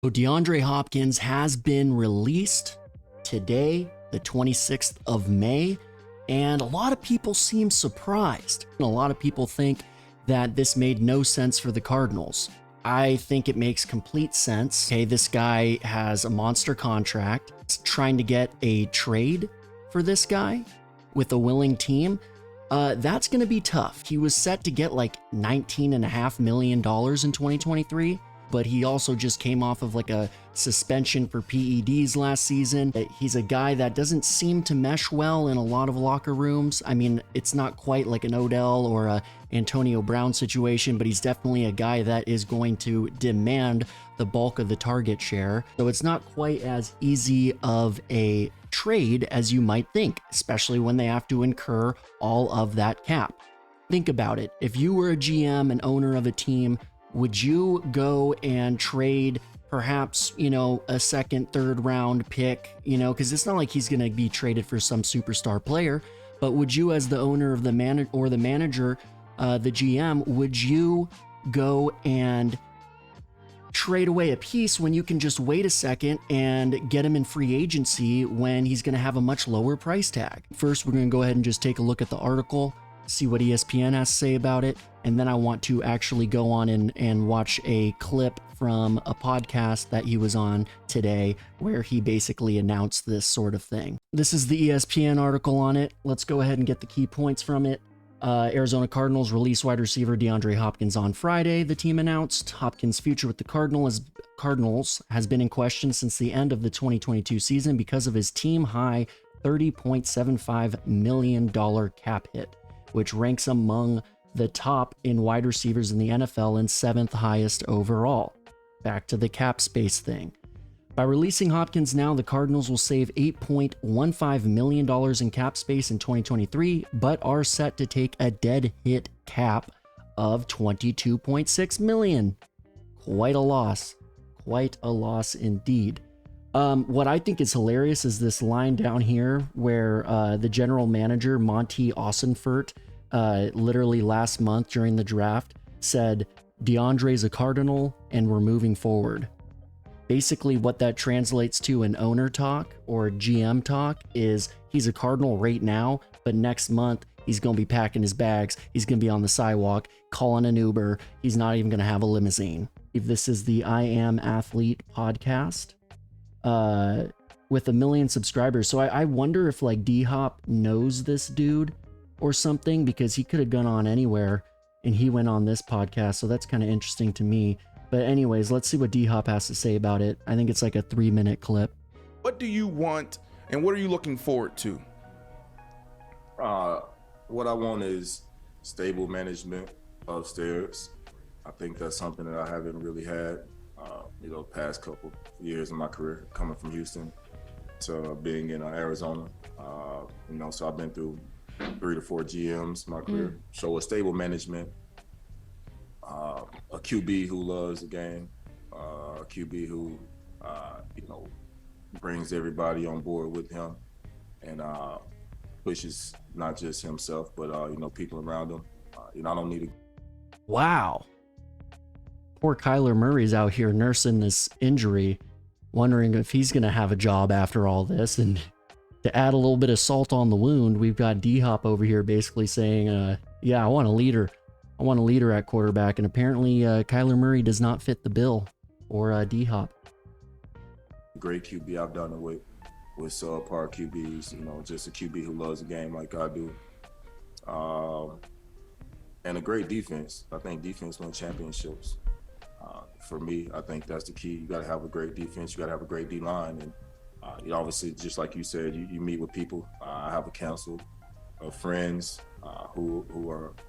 So DeAndre Hopkins has been released today, the 26th of May, and a lot of people seem surprised. A lot of people think that this made no sense for the Cardinals. I think it makes complete sense. Okay, this guy has a monster contract. Trying to get a trade for this guy with a willing team, that's going to be tough. He was set to get like $19.5 million in 2023. But he also just came off of like a suspension for PEDs last season. He's a guy that doesn't seem to mesh well in a lot of locker rooms. I mean, it's not quite like an Odell or a Antonio Brown situation, but he's definitely a guy that is going to demand the bulk of the target share. So it's not quite as easy of a trade as you might think, especially when they have to incur all of that cap. Think about it. If you were a GM and owner of a team, would you go and trade perhaps, a second, third round pick, because it's not like he's going to be traded for some superstar player, but would you, as the owner of the manager, the GM, would you go and trade away a piece when you can just wait a second and get him in free agency when he's going to have a much lower price tag? First, we're going to go ahead and just take a look at the article, see what ESPN has to say about it, and then I want to actually go on and watch a clip from a podcast that he was on today where he basically announced this sort of thing. This is the ESPN article on it. Let's go ahead and get the key points from it. Arizona Cardinals release wide receiver DeAndre Hopkins on Friday, the team announced. Hopkins' future with the Cardinals has been in question since the end of the 2022 season because of his team-high $30.75 million cap hit, which ranks among the top in wide receivers in the NFL and 7th highest overall. Back to the cap space thing. By releasing Hopkins now, the Cardinals will save $8.15 million in cap space in 2023, but are set to take a dead hit cap of $22.6 million. Quite a loss. Quite a loss indeed. What I think is hilarious is this line down here where the general manager, Monty Ossenfort, literally last month during the draft said, DeAndre's a Cardinal and we're moving forward. Basically what that translates to in owner talk or GM talk is he's a Cardinal right now, but next month he's going to be packing his bags. He's going to be on the sidewalk, calling an Uber. He's not even going to have a limousine. If this is the I Am Athlete podcast, with 1 million subscribers. So I wonder if like D-Hop knows this dude or something, because he could have gone on anywhere and he went on this podcast. So that's kind of interesting to me. But anyways, let's see what D-Hop has to say about it. I think it's like a 3-minute clip. What do you want and what are you looking forward to? What I want is stable management upstairs. I think that's something that I haven't really had, past couple years in my career, coming from Houston to being in Arizona. So I've been through 3 to 4 GMs in my career. So a stable management, a QB who loves the game, a QB who, brings everybody on board with him and pushes not just himself, but, people around him. I don't need a... Wow. Poor Kyler Murray's out here nursing this injury, wondering if he's going to have a job after all this. And to add a little bit of salt on the wound, we've got D-Hop over here basically saying, yeah, I want a leader. I want a leader at quarterback. And apparently Kyler Murray does not fit the bill for D-Hop. Great QB I've done it with subpar QBs, just a QB who loves the game like I do. And a great defense. I think defense wins championships. For me, I think that's the key. You got to have a great defense. You got to have a great D-line. And obviously, just like you said, you meet with people. I have a council of friends who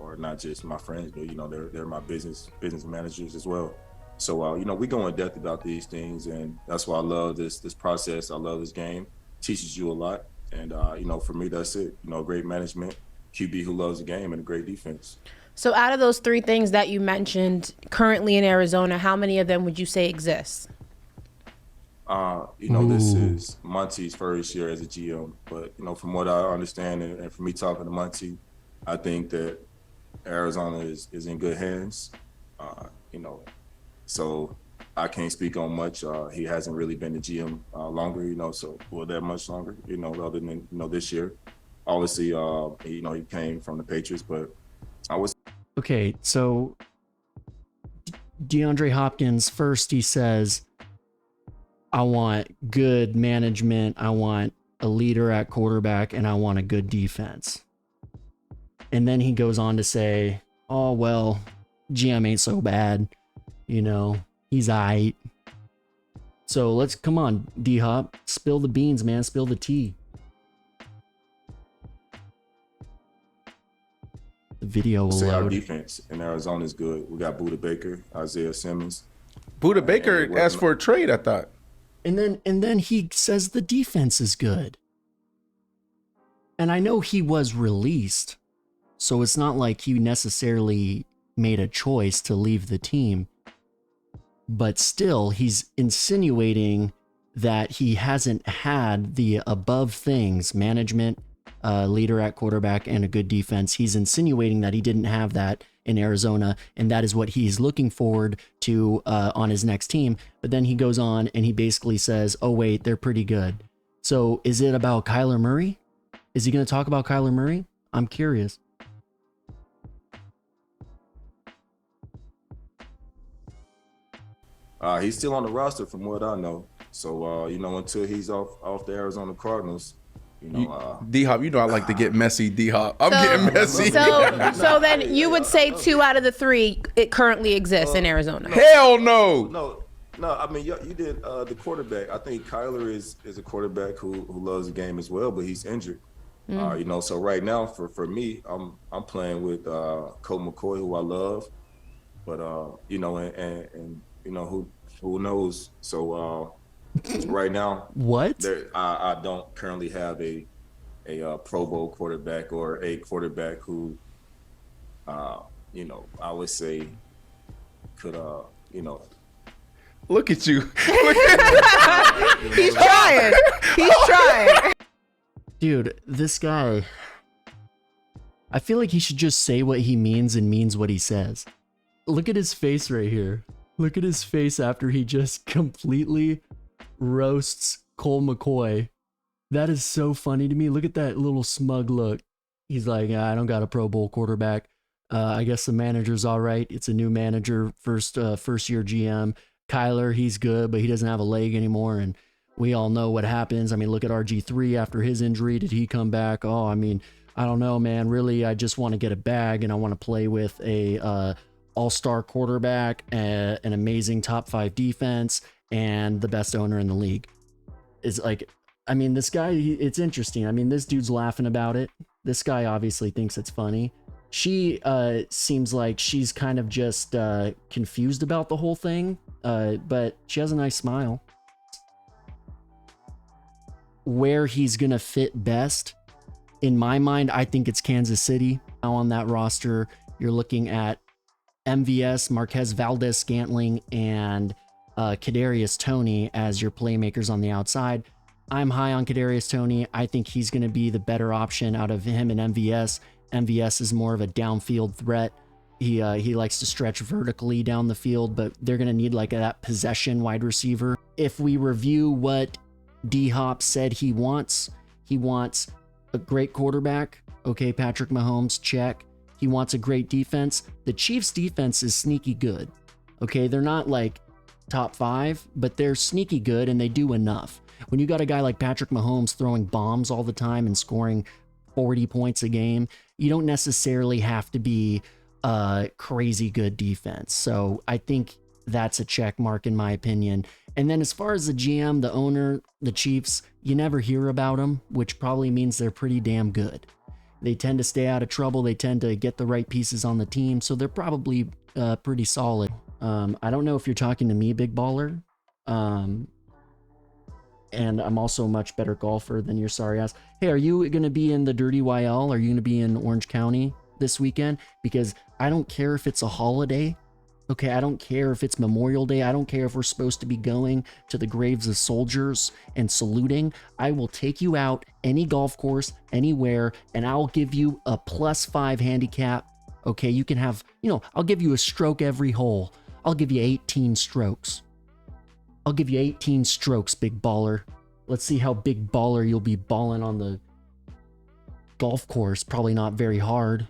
are not just my friends, but they're my business managers as well. So we go in depth about these things, and that's why I love this process. I love this game. It teaches you a lot, and for me, that's it. Great management, QB who loves the game, and a great defense. So out of those 3 things that you mentioned currently in Arizona, how many of them would you say exist? This is Monty's first year as a GM, but, from what I understand and from me talking to Monty, I think that Arizona is in good hands. So I can't speak on much. He hasn't really been the GM longer, so that much longer, other than this year. Obviously, he came from the Patriots, but I was Okay, so DeAndre Hopkins, first he says, I want good management, I want a leader at quarterback, and I want a good defense. And then he goes on to say, oh, well, GM ain't so bad. He's aight. So come on, D-Hop, spill the beans, man, spill the tea. The video will say our load. defense in Arizona is good. We got Buda Baker, Isaiah Simmons. Buda Baker asked for a trade, I thought. And then he says the defense is good. And I know he was released, so it's not like he necessarily made a choice to leave the team. But still, he's insinuating that he hasn't had the above things, management, leader at quarterback, and a good defense. He's insinuating that he didn't have that in Arizona, and that is what he's looking forward to on his next team. But then he goes on and he basically says, oh, wait, they're pretty good. So is it about Kyler Murray? Is he going to talk about Kyler Murray? I'm curious. He's still on the roster from what I know. So, until he's off the Arizona Cardinals, D-Hop, I like to get messy, D-Hop. I'm getting messy. So then you would say 2 out of the 3 it currently exists in Arizona. Hell no. No, I mean, you did the quarterback. I think Kyler is a quarterback who loves the game as well, but he's injured. So right now for me, I'm playing with Colt McCoy, who I love, but who knows? So right now, what? I don't currently have a Pro Bowl quarterback or a quarterback who, I would say could, Look at you. He's trying. He's trying. Dude, this guy, I feel like he should just say what he means and means what he says. Look at his face right here. Look at his face after he just completely roasts Cole McCoy. That is so funny to me. Look at that little smug look. He's like, I don't got a Pro Bowl quarterback. I guess the manager's all right. It's a new manager, first year GM. Kyler, he's good, but he doesn't have a leg anymore. And we all know what happens. I mean, look at RG3 after his injury. Did he come back? Oh, I mean, I don't know, man. Really, I just want to get a bag and I want to play with a all-star quarterback, an amazing top 5 defense, and the best owner in the league. It's like, I mean, this guy, it's interesting. I mean, this dude's laughing about it. This guy obviously thinks it's funny. She seems like she's kind of just confused about the whole thing, but she has a nice smile. Where he's going to fit best, in my mind, I think it's Kansas City. Now on that roster, you're looking at MVS, Marquez Valdez-Scantling, and Kadarius Toney as your playmakers on the outside. I'm high on Kadarius Toney. I think he's going to be the better option out of him and MVS. MVS is more of a downfield threat. He likes to stretch vertically down the field, but they're going to need like that possession wide receiver. If we review what D-Hop said he wants a great quarterback. Okay, Patrick Mahomes, check. He wants a great defense. The Chiefs' defense is sneaky good. Okay, they're not like top 5, but they're sneaky good and they do enough. When you got a guy like Patrick Mahomes throwing bombs all the time and scoring 40 points a game, you don't necessarily have to be a crazy good defense. So I think that's a check mark in my opinion. And then as far as the GM, the owner, the Chiefs, you never hear about them, which probably means they're pretty damn good. They tend to stay out of trouble. They tend to get the right pieces on the team. So they're probably pretty solid. I don't know if you're talking to me, big baller. And I'm also a much better golfer than your sorry ass. Hey, are you going to be in the Dirty YL? Are you going to be in Orange County this weekend? Because I don't care if it's a holiday. Okay, I don't care if it's Memorial Day. I don't care if we're supposed to be going to the graves of soldiers and saluting. I will take you out any golf course, anywhere, and I'll give you a +5 handicap. Okay, you can have, I'll give you a stroke every hole. I'll give you 18 strokes. I'll give you 18 strokes, big baller. Let's see how big baller you'll be balling on the golf course. Probably not very hard.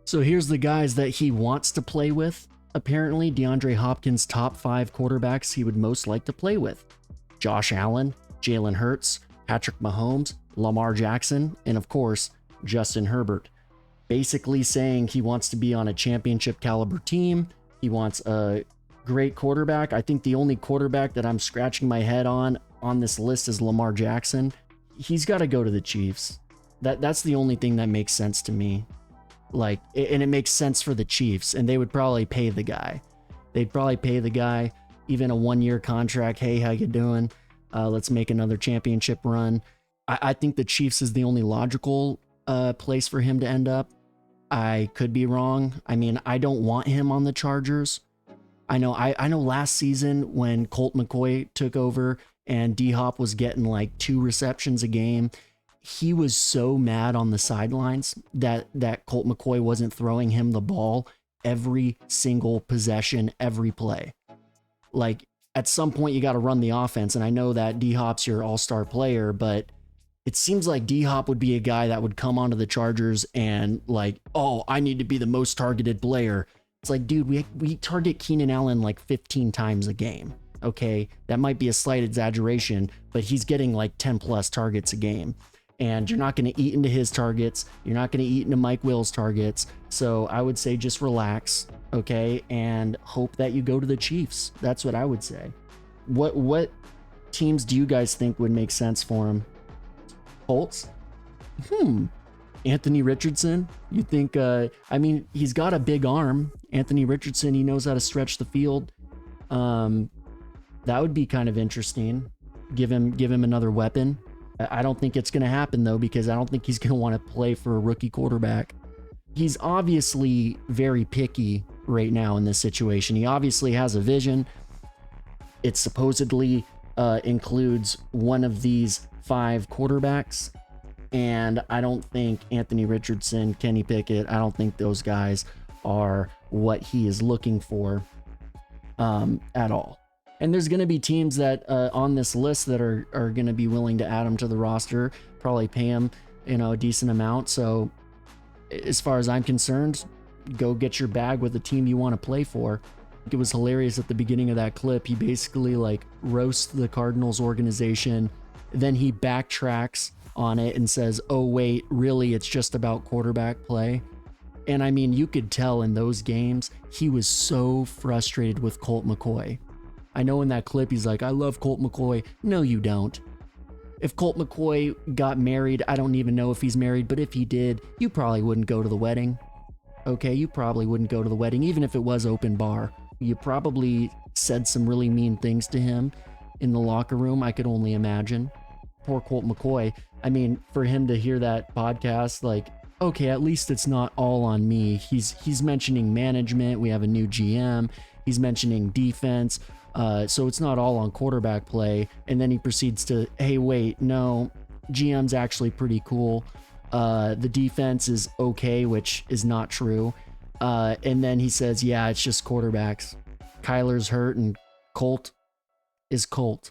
So here's the guys that he wants to play with. Apparently, DeAndre Hopkins' top 5 quarterbacks he would most like to play with: Josh Allen, Jalen Hurts, Patrick Mahomes, Lamar Jackson, and of course, Justin Herbert. Basically saying he wants to be on a championship caliber team. He wants a great quarterback. I think the only quarterback that I'm scratching my head on this list is Lamar Jackson. He's got to go to the Chiefs. That's the only thing that makes sense to me. Like, and it makes sense for the Chiefs, and they would probably pay the guy. They'd probably pay the guy even a 1-year contract. Hey, how you doing? Let's make another championship run. I think the Chiefs is the only logical place for him to end up. I could be wrong. I mean, I don't want him on the Chargers. I know last season when Colt McCoy took over and D-Hop was getting like 2 receptions a game, he was so mad on the sidelines that Colt McCoy wasn't throwing him the ball every single possession, every play. Like, at some point you got to run the offense, and I know that D-Hop's your all-star player, but it seems like D-Hop would be a guy that would come onto the Chargers and like, oh, I need to be the most targeted player. It's like, dude, we target Keenan Allen like 15 times a game. Okay, that might be a slight exaggeration, but he's getting like 10 plus targets a game. And you're not going to eat into his targets. You're not going to eat into Mike Will's targets. So I would say just relax, okay, and hope that you go to the Chiefs. That's what I would say. What teams do you guys think would make sense for him? Colts? Anthony Richardson? You think, I mean, he's got a big arm. Anthony Richardson, he knows how to stretch the field. That would be kind of interesting. Give him another weapon. I don't think it's going to happen, though, because I don't think he's going to want to play for a rookie quarterback. He's obviously very picky right now in this situation. He obviously has a vision. It supposedly includes one of these 5 quarterbacks, and I don't think Anthony Richardson, Kenny Pickett, I don't think those guys are what he is looking for at all. And there's going to be teams that on this list that are going to be willing to add him to the roster, probably pay him, a decent amount. So as far as I'm concerned, go get your bag with the team you want to play for. It was hilarious at the beginning of that clip. He basically like roasts the Cardinals organization. Then he backtracks on it and says, oh, wait, really, it's just about quarterback play. And I mean, you could tell in those games, he was so frustrated with Colt McCoy. I know in that clip, he's like, I love Colt McCoy. No, you don't. If Colt McCoy got married, I don't even know if he's married, but if he did, you probably wouldn't go to the wedding. Okay, you probably wouldn't go to the wedding, even if it was open bar. You probably said some really mean things to him in the locker room, I could only imagine. Poor Colt McCoy. I mean, for him to hear that podcast, like, okay, at least it's not all on me. He's mentioning management. We have a new GM. He's mentioning defense. So it's not all on quarterback play. And then he proceeds to, hey, wait, no, GM's actually pretty cool. The defense is okay, which is not true. And then he says, yeah, it's just quarterbacks. Kyler's hurt and Colt is Colt.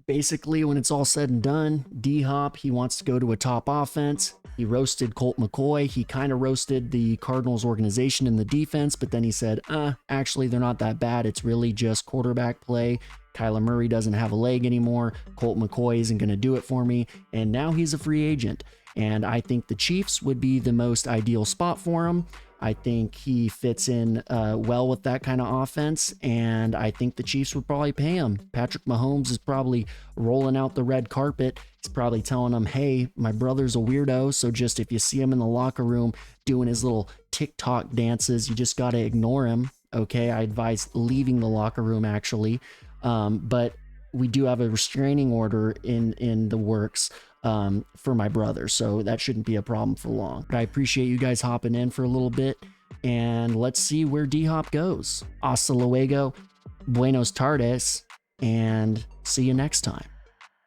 Basically, when it's all said and done, D-Hop, he wants to go to a top offense. He roasted Colt McCoy. He kind of roasted the Cardinals organization in the defense, but then he said, actually, they're not that bad. It's really just quarterback play. Kyler Murray doesn't have a leg anymore. Colt McCoy isn't going to do it for me. And now he's a free agent. And I think the Chiefs would be the most ideal spot for him. I think he fits in well with that kind of offense, and I think the Chiefs would probably pay him. Patrick Mahomes is probably rolling out the red carpet. He's probably telling him, hey, my brother's a weirdo, so just if you see him in the locker room doing his little TikTok dances, you just got to ignore him, okay? I advise leaving the locker room, actually. But we do have a restraining order in the works for my brother, so that shouldn't be a problem for long. But I appreciate you guys hopping in for a little bit, and let's see where D-Hop goes. Hasta luego, buenos tardes, and see you next time.